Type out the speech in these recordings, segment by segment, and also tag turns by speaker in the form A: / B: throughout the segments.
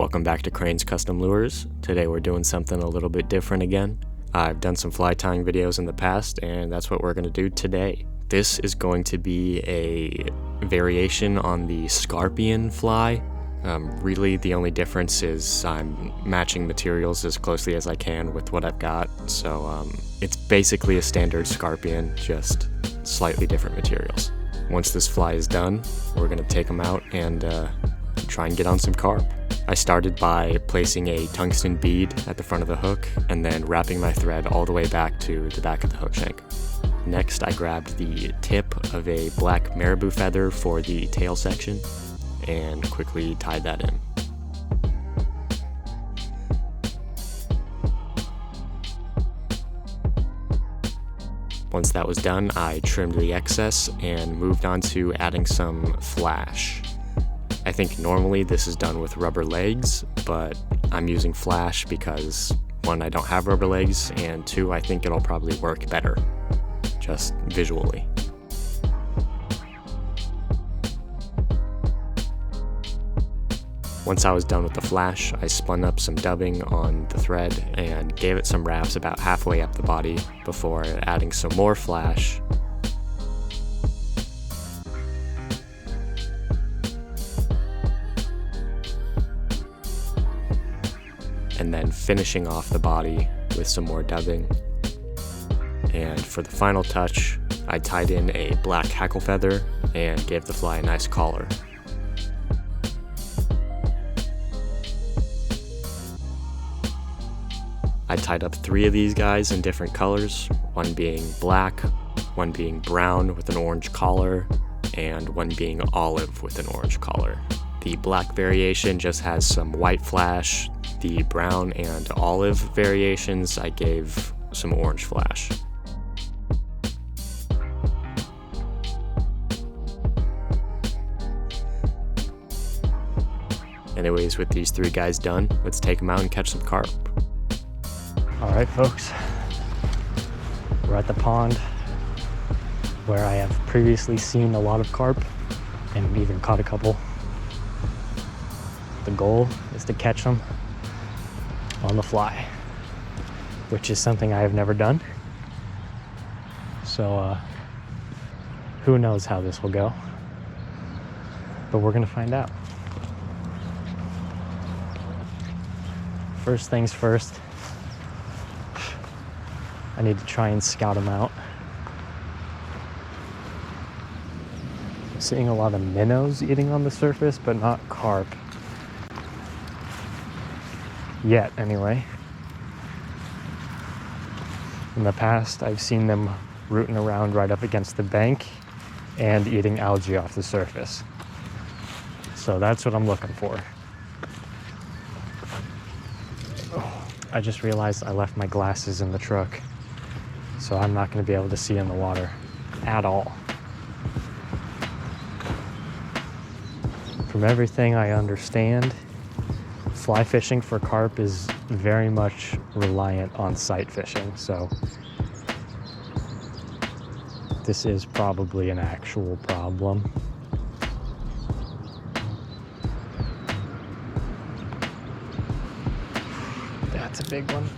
A: Welcome back to Crane's Custom Lures. Today we're doing something a little bit different again. I've done some fly tying videos in the past, and that's what we're going to do today. This is going to be a variation on the Scarpion fly. Really the only difference is I'm matching materials as closely as I can with what I've got. So it's basically a standard Scarpion, just slightly different materials. Once this fly is done, we're going to take them out and try and get on some carp. I started by placing a tungsten bead at the front of the hook and then wrapping my thread all the way back to the back of the hook shank. Next, I grabbed the tip of a black marabou feather for the tail section and quickly tied that in. Once that was done, I trimmed the excess and moved on to adding some flash. I think normally this is done with rubber legs, but I'm using flash because 1, I don't have rubber legs, and 2, I think it'll probably work better, just visually. Once I was done with the flash, I spun up some dubbing on the thread and gave it some wraps about halfway up the body before adding some more flash. And then finishing off the body with some more dubbing. And for the final touch, I tied in a black hackle feather and gave the fly a nice collar. I tied up 3 of these guys in different colors, one being black, one being brown with an orange collar, and one being olive with an orange collar. The black variation just has some white flash. The brown and olive variations, I gave some orange flash. Anyways, with these 3 guys done, let's take them out and catch some carp.
B: Alright folks, we're at the pond where I have previously seen a lot of carp and even caught a couple. The goal is to catch them on the fly, which is something I have never done. So who knows how this will go, but we're gonna find out. First things first, I need to try and scout them out. I'm seeing a lot of minnows eating on the surface, but not carp. Yet, anyway. In the past, I've seen them rooting around right up against the bank and eating algae off the surface. So that's what I'm looking for. Oh, I just realized I left my glasses in the truck, so I'm not going to be able to see in the water at all. From everything I understand, fly fishing for carp is very much reliant on sight fishing, so this is probably an actual problem. That's a big one.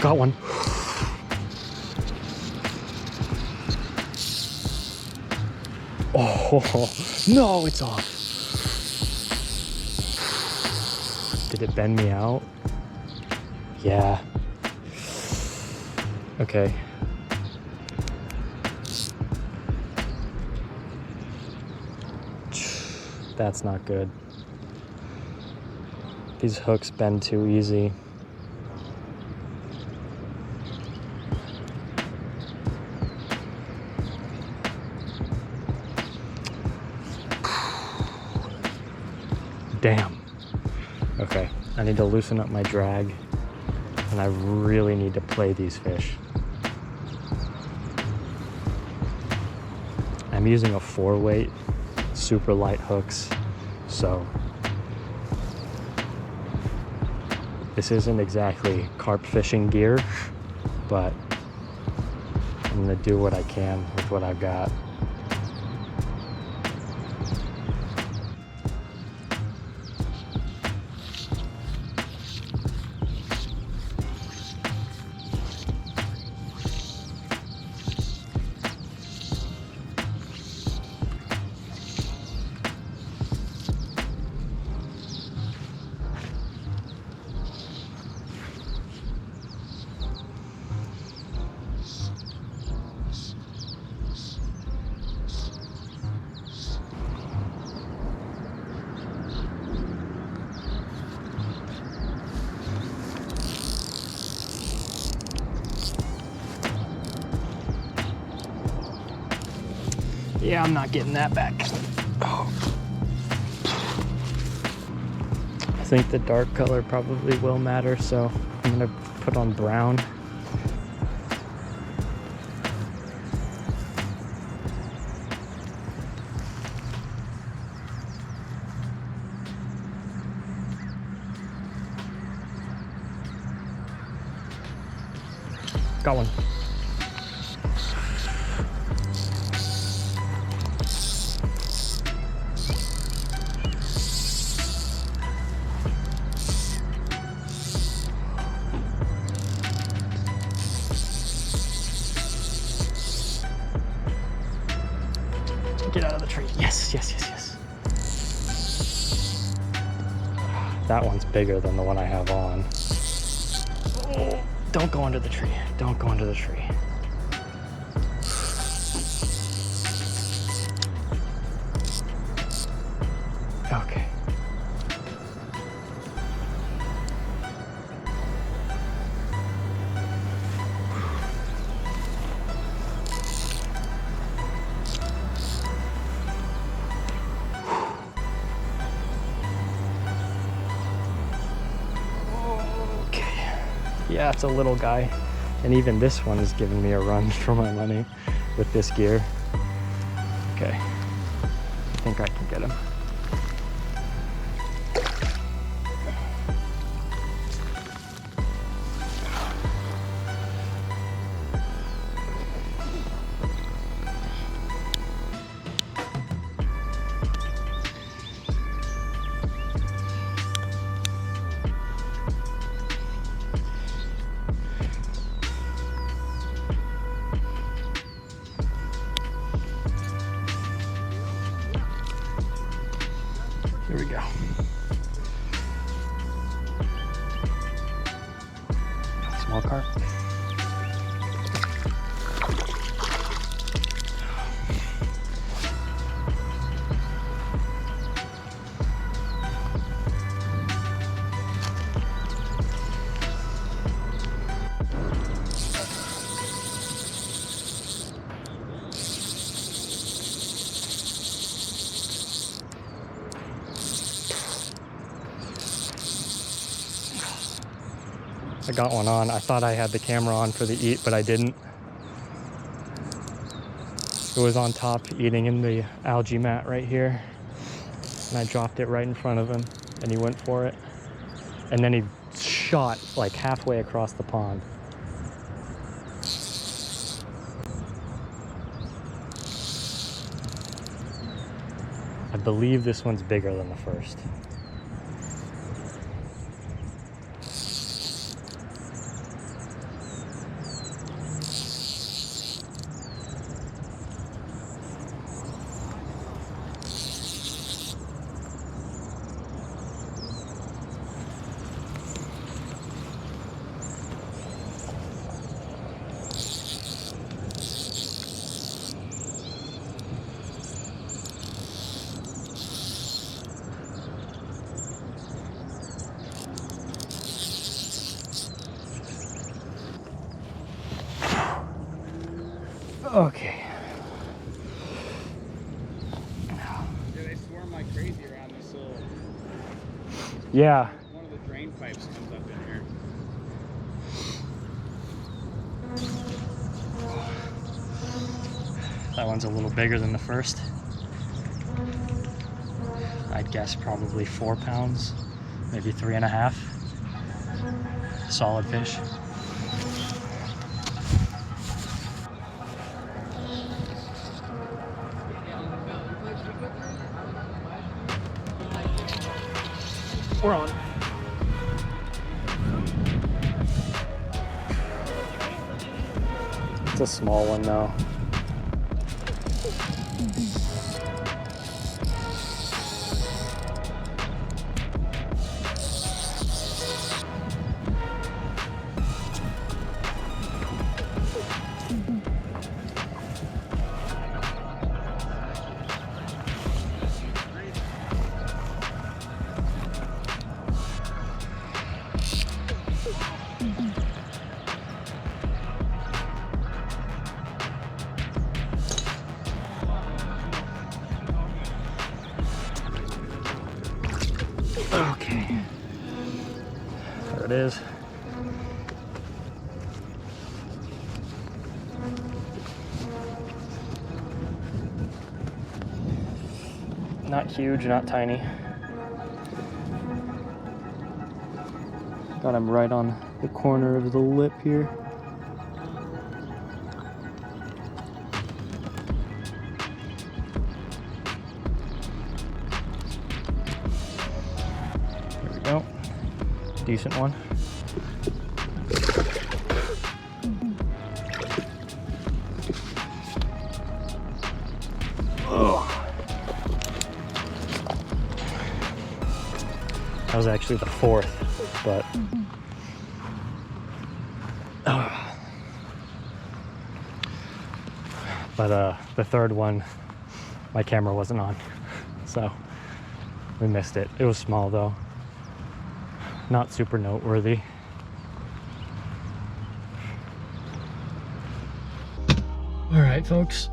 B: Got one. Oh, no, it's off. Did it bend me out? Yeah. Okay. That's not good. These hooks bend too easy. Damn. Okay, I need to loosen up my drag, and I really need to play these fish. I'm using a 4-weight, super light hooks, so This isn't exactly carp fishing gear, but I'm gonna do what I can with what I've got. Yeah, I'm not getting that back. Oh. I think the dark color probably will matter, so I'm gonna put on brown. Got one. Get out of the tree. Yes, yes, yes, yes. That one's bigger than the one I have on. Oh, don't go under the tree. Don't go under the tree. Okay. Yeah, it's a little guy. And even this one is giving me a run for my money with this gear. Okay, I think I can get him. Here we go. Small carp. I got one on. I thought I had the camera on for the eat, but I didn't. It was on top eating in the algae mat right here. And I dropped it right in front of him and he went for it. And then he shot like halfway across the pond. I believe this one's bigger than the first. Okay.
C: Yeah, they swarm like crazy around this little...
B: Yeah.
C: One of the drain pipes comes up in here.
B: That one's a little bigger than the first. I'd guess probably 4 pounds, maybe 3.5. Solid fish. We're on. It's a small one though. Okay, there it is. Not huge, not tiny. Got him right on the corner of the lip here. There we go. Decent one. Oh. That was actually the fourth, but the third one, my camera wasn't on, so we missed it. It was small though, not super noteworthy. All right, folks.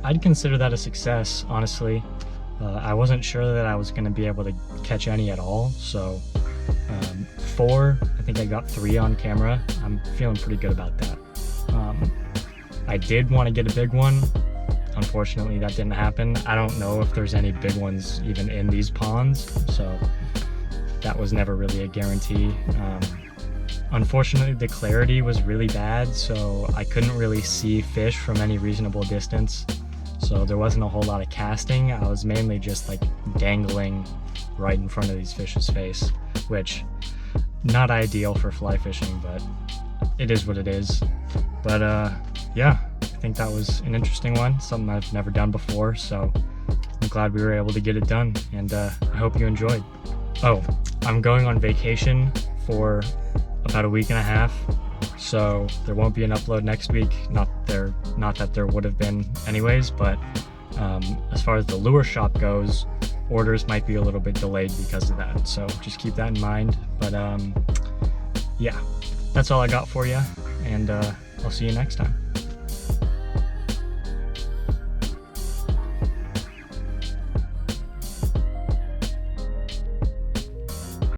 B: I'd consider that a success, honestly. I wasn't sure that I was going to be able to catch any at all, so 4, I think I got 3 on camera. I'm feeling pretty good about that. I did want to get a big one. Unfortunately, that didn't happen. I don't know if there's any big ones even in these ponds, so that was never really a guarantee. Unfortunately, the clarity was really bad, so I couldn't really see fish from any reasonable distance. So there wasn't a whole lot of casting. I was mainly just like dangling right in front of these fish's face, which not ideal for fly fishing, but it is what it is. But yeah, I think that was an interesting one, something I've never done before, so I'm glad we were able to get it done, and I hope you enjoyed. Oh, I'm going on vacation for about a week and a half, so there won't be an upload next week. Not that there would have been anyways, but as far as the lure shop goes, orders might be a little bit delayed because of that, so just keep that in mind. But yeah, that's all I got for you, and I'll see you next time.